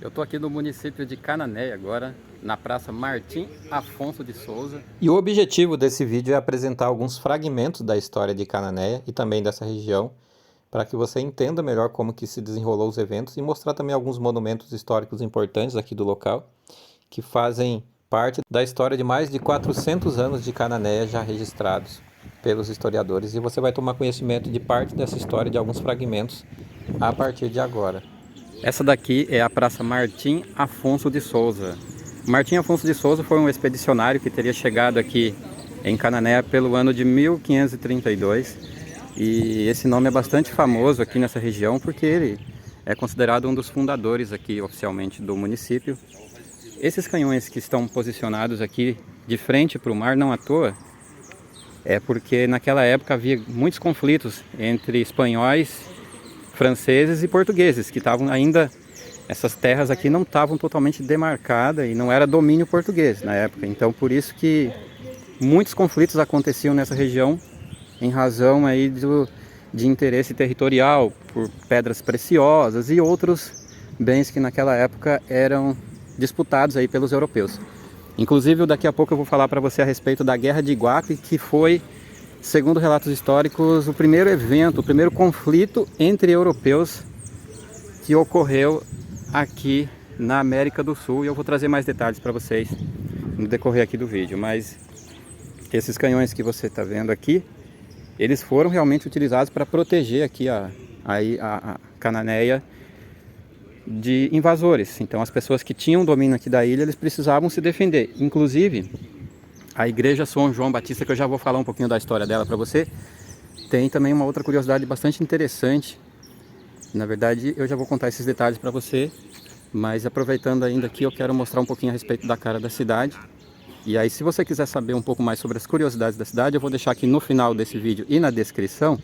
Eu estou aqui no município de Cananéia agora, na Praça Martim Afonso de Souza. E o objetivo desse vídeo é apresentar alguns fragmentos da história de Cananéia e também dessa região, para que você entenda melhor como que se desenrolou os eventos e mostrar também alguns monumentos históricos importantes aqui do local, que fazem parte da história de mais de 400 anos de Cananéia já registrados pelos historiadores. E você vai tomar conhecimento de parte dessa história, de alguns fragmentos, a partir de agora. Essa daqui é a Praça Martim Afonso de Souza. Martim Afonso de Souza foi um expedicionário que teria chegado aqui em Cananéia pelo ano de 1532. E esse nome é bastante famoso aqui nessa região porque ele é considerado um dos fundadores aqui oficialmente do município. Esses canhões que estão posicionados aqui de frente para o mar, não à toa, é porque naquela época havia muitos conflitos entre espanhóis, franceses e portugueses, que estavam ainda, essas terras aqui não estavam totalmente demarcadas e não era domínio português na época. Então por isso que muitos conflitos aconteciam nessa região em razão aí de interesse territorial, por pedras preciosas e outros bens que naquela época eram disputados aí pelos europeus. Inclusive daqui a pouco eu vou falar para você a respeito da Guerra de Iguape, que foi, segundo relatos históricos, o primeiro evento, o primeiro conflito entre europeus que ocorreu aqui na América do Sul. E eu vou trazer mais detalhes para vocês no decorrer aqui do vídeo. Mas esses canhões que você está vendo aqui, eles foram realmente utilizados para proteger aqui a Cananéia de invasores. Então as pessoas que tinham domínio aqui da ilha, eles precisavam se defender. Inclusive, a igreja São João Batista, que eu já vou falar um pouquinho da história dela para você, tem também uma outra curiosidade bastante interessante. Na verdade, eu já vou contar esses detalhes para você, mas aproveitando ainda aqui, eu quero mostrar um pouquinho a respeito da cara da cidade. E aí, se você quiser saber um pouco mais sobre as curiosidades da cidade, eu vou deixar aqui no final desse vídeo e na descrição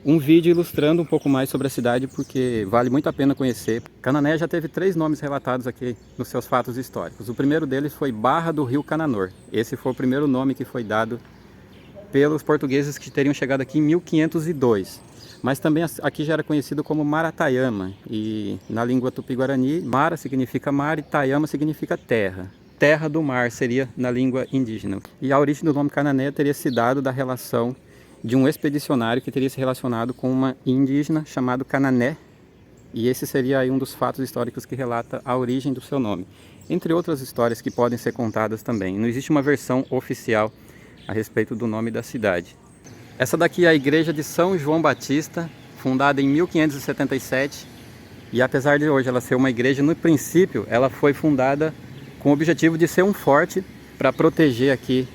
um vídeo ilustrando um pouco mais sobre a cidade, porque vale muito a pena conhecer. Cananéia já teve 3 nomes relatados aqui nos seus fatos históricos. O primeiro deles foi Barra do Rio Cananor. Esse foi o primeiro nome que foi dado pelos portugueses que teriam chegado aqui em 1502. Mas também aqui já era conhecido como Maratayama. E na língua tupi-guarani, Mara significa mar e Tayama significa terra. Terra do mar seria na língua indígena. E a origem do nome Cananéia teria se dado da relação de um expedicionário que teria se relacionado com uma indígena chamada Canané, e esse seria aí um dos fatos históricos que relata a origem do seu nome, entre outras histórias que podem ser contadas também. Não existe uma versão oficial a respeito do nome da cidade. Essa daqui é a igreja de São João Batista, fundada em 1577, e apesar de hoje ela ser uma igreja, no princípio ela foi fundada com o objetivo de ser um forte para proteger aqui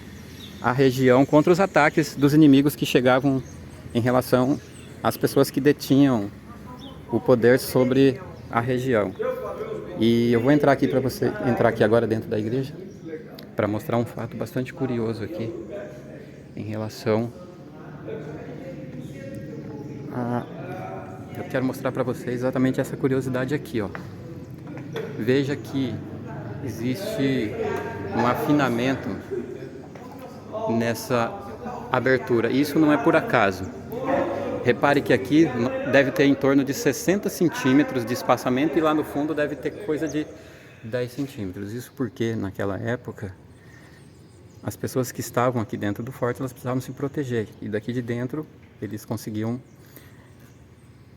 a região contra os ataques dos inimigos que chegavam em relação às pessoas que detinham o poder sobre a região. E eu vou entrar aqui para você entrar aqui agora dentro da igreja para mostrar um fato bastante curioso aqui em relação a... Eu quero mostrar para vocês exatamente essa curiosidade aqui, ó. Veja que existe um afinamento nessa abertura. Isso não é por acaso. Repare que aqui deve ter em torno de 60 centímetros de espaçamento e lá no fundo deve ter coisa de 10 centímetros. Isso porque naquela época as pessoas que estavam aqui dentro do forte, elas precisavam se proteger. E daqui de dentro eles conseguiam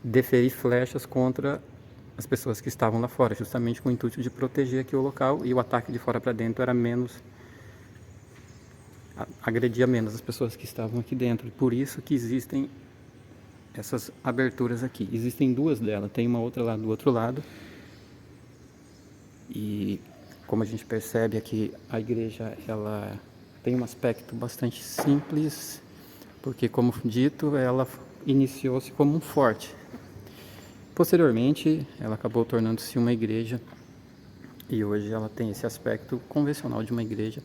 deferir flechas contra as pessoas que estavam lá fora, justamente com o intuito de proteger aqui o local, e o ataque de fora para dentro era menos, agredia menos as pessoas que estavam aqui dentro. E por isso que existem essas aberturas aqui. Existem 2 delas, tem uma outra lá do outro lado. E como a gente percebe aqui, a igreja ela tem um aspecto bastante simples, porque como dito, ela iniciou-se como um forte. Posteriormente, ela acabou tornando-se uma igreja e hoje ela tem esse aspecto convencional de uma igreja,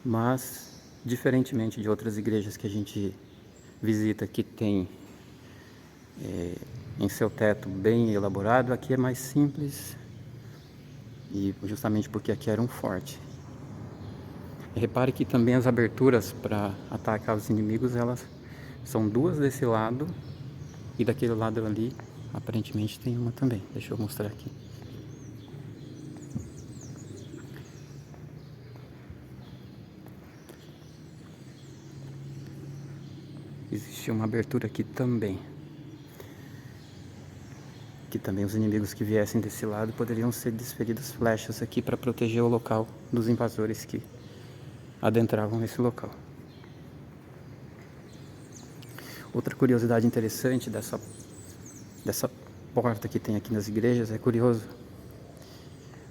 mas diferentemente de outras igrejas que a gente visita que tem em seu teto bem elaborado, aqui é mais simples, e justamente porque aqui era um forte. E repare que também as aberturas para atacar os inimigos, elas são 2 desse lado, e daquele lado ali aparentemente tem uma também. Deixa eu mostrar aqui. existe uma abertura aqui também. Que também os inimigos que viessem desse lado poderiam ser desferidas flechas aqui para proteger o local dos invasores que adentravam nesse local. Outra curiosidade interessante dessa porta que tem aqui nas igrejas, é curioso.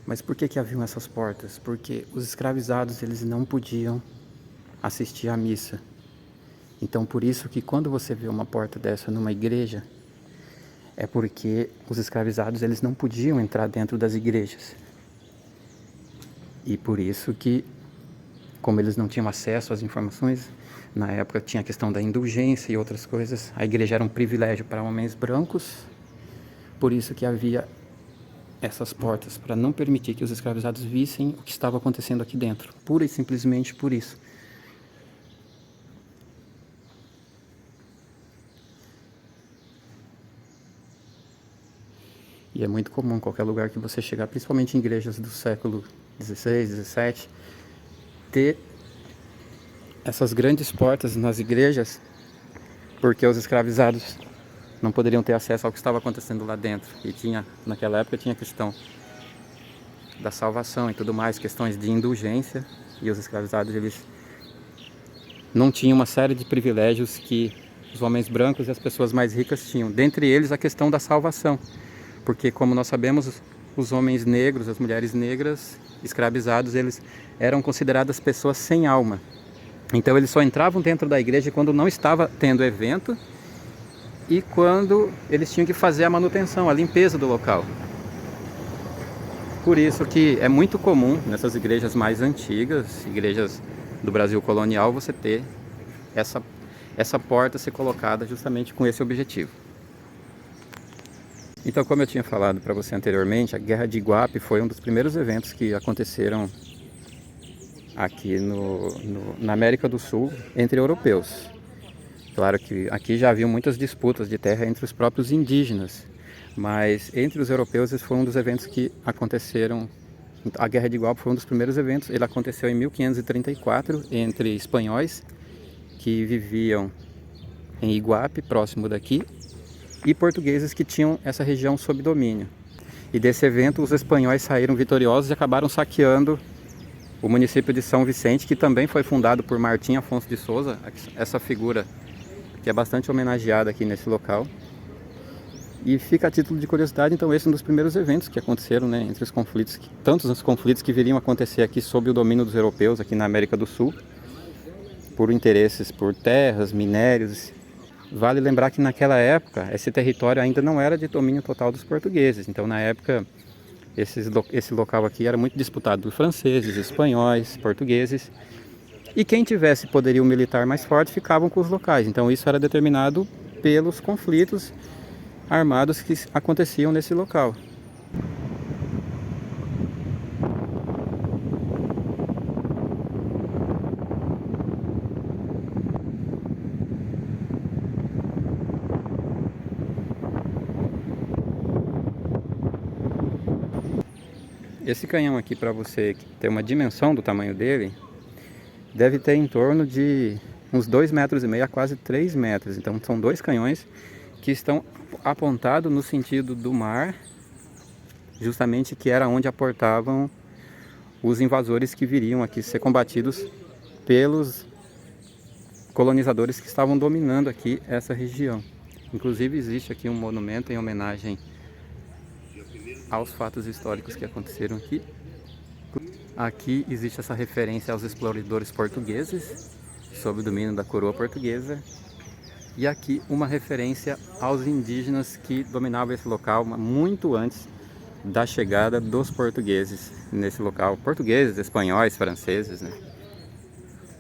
Mas por que haviam essas portas? Porque os escravizados, eles não podiam assistir à missa. Então por isso que quando você vê uma porta dessa numa igreja, é porque os escravizados, eles não podiam entrar dentro das igrejas. E por isso que, como eles não tinham acesso às informações, na época tinha a questão da indulgência e outras coisas, a igreja era um privilégio para homens brancos, por isso que havia essas portas, para não permitir que os escravizados vissem o que estava acontecendo aqui dentro, pura e simplesmente por isso. E é muito comum em qualquer lugar que você chegar, principalmente em igrejas do século XVI, XVII, ter essas grandes portas nas igrejas, porque os escravizados não poderiam ter acesso ao que estava acontecendo lá dentro. E naquela época tinha a questão da salvação e tudo mais, questões de indulgência, e os escravizados, eles não tinham uma série de privilégios que os homens brancos e as pessoas mais ricas tinham. Dentre eles, a questão da salvação. Porque, como nós sabemos, os homens negros, as mulheres negras, escravizados, eles eram consideradas pessoas sem alma. Então eles só entravam dentro da igreja quando não estava tendo evento e quando eles tinham que fazer a manutenção, a limpeza do local. Por isso que é muito comum nessas igrejas mais antigas, igrejas do Brasil colonial, você ter essa porta ser colocada justamente com esse objetivo. Então, como eu tinha falado para você anteriormente, a Guerra de Iguape foi um dos primeiros eventos que aconteceram aqui na América do Sul entre europeus. Claro que aqui já haviam muitas disputas de terra entre os próprios indígenas, mas entre os europeus esse foi um dos eventos que aconteceram. A Guerra de Iguape foi um dos primeiros eventos. Ele aconteceu em 1534 entre espanhóis que viviam em Iguape, próximo daqui, e portugueses que tinham essa região sob domínio. E desse evento os espanhóis saíram vitoriosos e acabaram saqueando o município de São Vicente, que também foi fundado por Martim Afonso de Souza, essa figura que é bastante homenageada aqui nesse local. E fica a título de curiosidade, então esse é um dos primeiros eventos que aconteceram, né, entre os conflitos, tantos os conflitos que viriam a acontecer aqui sob o domínio dos europeus, aqui na América do Sul, por interesses por terras, minérios. Vale lembrar que naquela época esse território ainda não era de domínio total dos portugueses. Então na época esse local aqui era muito disputado por franceses, espanhóis, portugueses. E quem tivesse poderio militar mais forte ficavam com os locais. Então isso era determinado pelos conflitos armados que aconteciam nesse local. Esse canhão aqui, para você ter uma dimensão do tamanho dele, deve ter em torno de uns 2,5 metros a quase 3 metros. Então são dois canhões que estão apontados no sentido do mar, justamente que era onde aportavam os invasores que viriam aqui ser combatidos pelos colonizadores que estavam dominando aqui essa região. Inclusive existe aqui um monumento em homenagem aos fatos históricos que aconteceram aqui. Aqui existe essa referência aos exploradores portugueses, sob o domínio da coroa portuguesa. E aqui uma referência aos indígenas que dominavam esse local muito antes da chegada dos portugueses nesse local. Portugueses, espanhóis, franceses, né?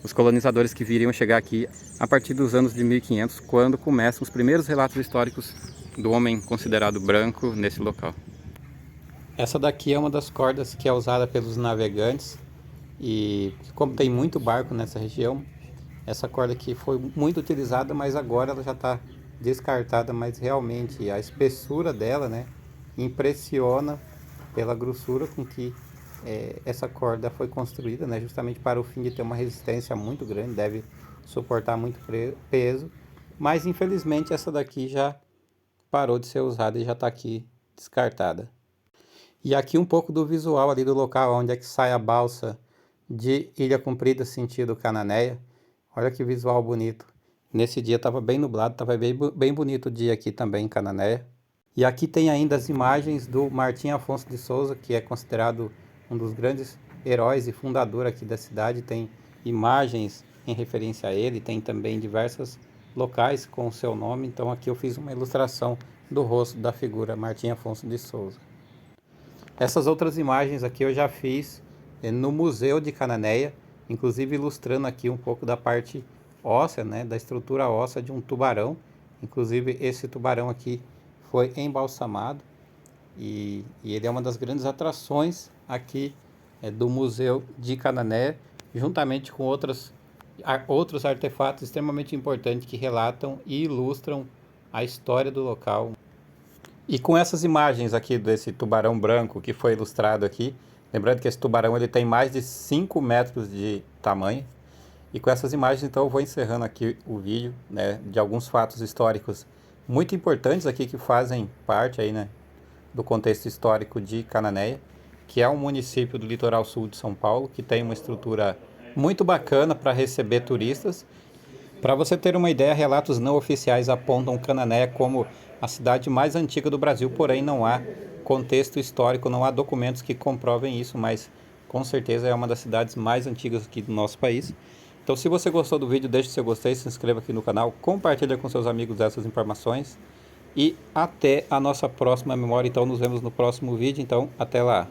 Os colonizadores que viriam chegar aqui a partir dos anos de 1500, quando começam os primeiros relatos históricos do homem considerado branco nesse local. Essa daqui é uma das cordas que é usada pelos navegantes e como tem muito barco nessa região, essa corda aqui foi muito utilizada, mas agora ela já está descartada, mas realmente a espessura dela, né, impressiona pela grossura com que essa corda foi construída, né, justamente para o fim de ter uma resistência muito grande, deve suportar muito peso mas infelizmente essa daqui já parou de ser usada e já está aqui descartada. E aqui um pouco do visual ali do local onde é que sai a balsa de Ilha Comprida sentido Cananéia. Olha que visual bonito. Nesse dia estava bem nublado, estava bem bonito o dia aqui também em Cananéia. E aqui tem ainda as imagens do Martim Afonso de Souza, que é considerado um dos grandes heróis e fundador aqui da cidade. Tem imagens em referência a ele, tem também diversos locais com o seu nome. Então aqui eu fiz uma ilustração do rosto da figura Martim Afonso de Souza. Essas outras imagens aqui eu já fiz no Museu de Cananéia, inclusive ilustrando aqui um pouco da parte óssea, né, da estrutura óssea de um tubarão. Inclusive esse tubarão aqui foi embalsamado e ele é uma das grandes atrações aqui do Museu de Cananéia, juntamente com outros artefatos extremamente importantes que relatam e ilustram a história do local. E com essas imagens aqui desse tubarão branco que foi ilustrado aqui, lembrando que esse tubarão ele tem mais de 5 metros de tamanho, e com essas imagens então eu vou encerrando aqui o vídeo, né, de alguns fatos históricos muito importantes aqui que fazem parte aí, né, do contexto histórico de Cananéia, que é um município do litoral sul de São Paulo, que tem uma estrutura muito bacana para receber turistas. Para você ter uma ideia, relatos não oficiais apontam Cananéia como a cidade mais antiga do Brasil, porém não há contexto histórico, não há documentos que comprovem isso, mas com certeza é uma das cidades mais antigas aqui do nosso país. Então se você gostou do vídeo, deixe seu gostei, se inscreva aqui no canal, compartilhe com seus amigos essas informações e até a nossa próxima memória. Então nos vemos no próximo vídeo, então até lá.